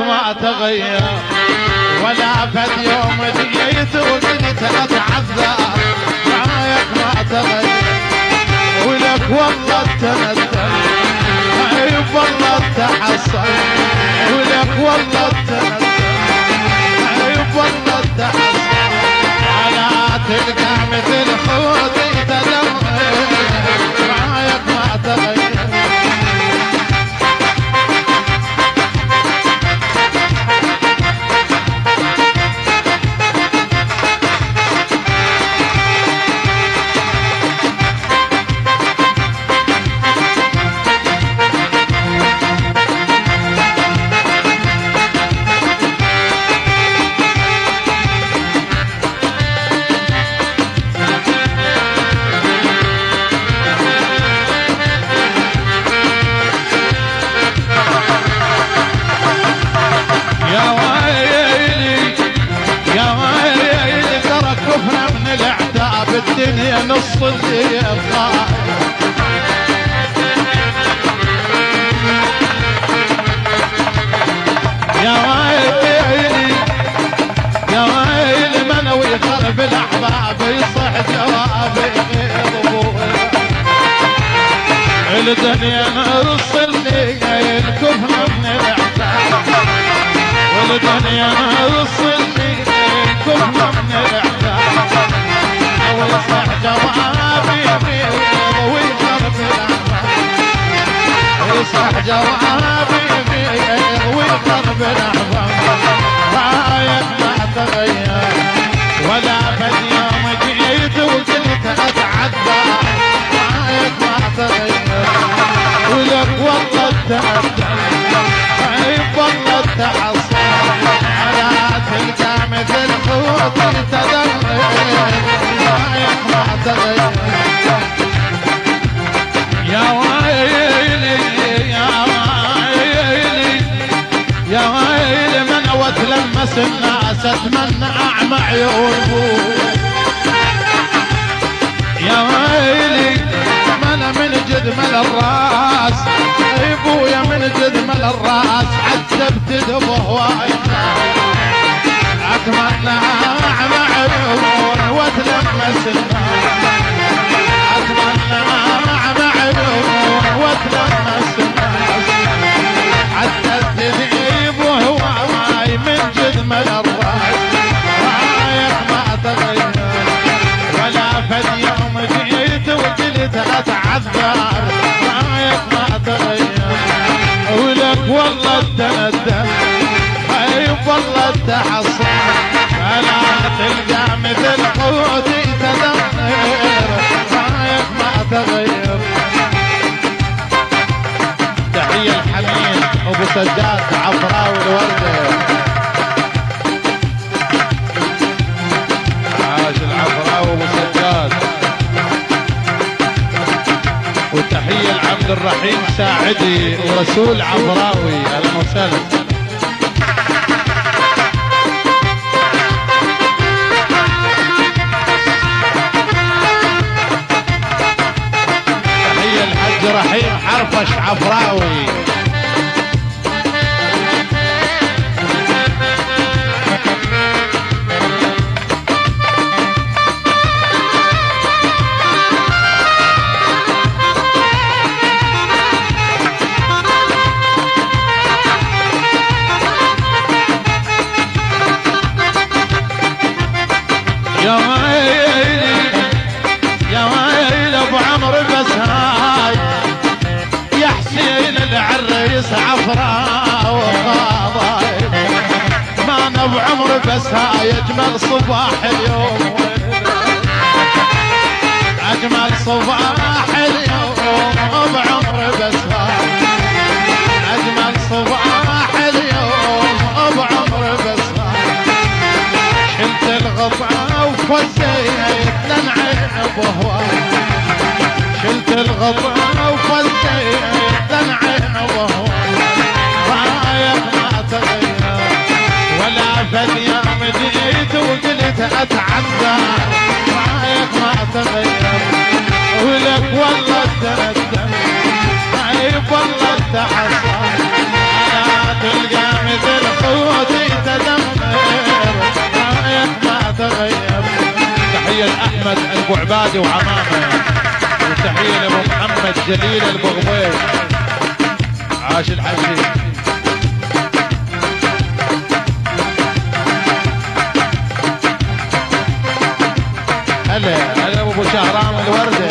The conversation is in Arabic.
ما تغير ولا فد يوم جيت وقلت اتعذر، رايك ما تغير ولك والله تندم، عيب والله تحصل ولك والله تندم، عيب والله تحصل، على تلقى مثل خوتي تدمر، رايك ما تغير. الدنيا نص اللي يبقى، يا ويلي يا ويلي منوي خرب الاحباب يصح جوابي غير الدنيا نص اللي الكفنا من الاحباب، والدنيا نص اللي الكفنا من الاحباب، ويصح جوابي بيض ويخرب الاحباب، يصح جوابي بيض ويخرب الاحباب، رايك ما تغير ولا فد يوم جيت وقلت اتعذر، رايك ما تغير ولك والله تندم، عيب والله تحصل، على تلقى مثل خوتي تدمر، رايك ما تغير. يا ويلي يا ويلي يا ويلي من وتلمس الناس اتمنى اعمى عيون، يا ويلي من جدمل الراس ابويا من جدمل الراس عذبت دموعي، اتمنى اعمى عيون واتلمس الناس، اتمنى اعمى عيون واتلمس الناس، عذبت ذيب وهواي من جدمل الراس، رايك ما تغير ولا فد يوم جيت وقلت اتعذر، رايك ما تغير ولك والله تندم، عيب والله تحصل، فلا تلقى مثل قوتي تدمر، رايك ما تغير. تحية الحميد ابو سجاد عفراوي الوردة، عاش العفراوي ابو سجاد، وتحية العبد الرحيم ساعدي ورسول عفراوي، اهلا وسهلا. تحية الحج رحيم حرفش عفراوي، يا ويلي يا ويلي ابو عمرو بس هاي يا حسين العريس عفراء وخاضي، ما انا ابو عمرو بس هاي اجمل صباح اليوم، اجمل صباح اليوم ابو عمرو بس هاي، اجمل صباح اليوم ابو عمرو بس هاي، شلت الغطاء وفزيت لنعين بهواي، شلت الغطاء وفزيت لنعين بهواي، رايك ما تغير ولا فد يوم جيت وقلت اتعذر، رايك ما تغير ولك والله تندم، عيب والله تحصل، لا تلقى مثل ابو عبادي وعمامه، وتحيه لابو محمد جليل البغبيش. عاش الحجي. هلا ابو شهرام الورده.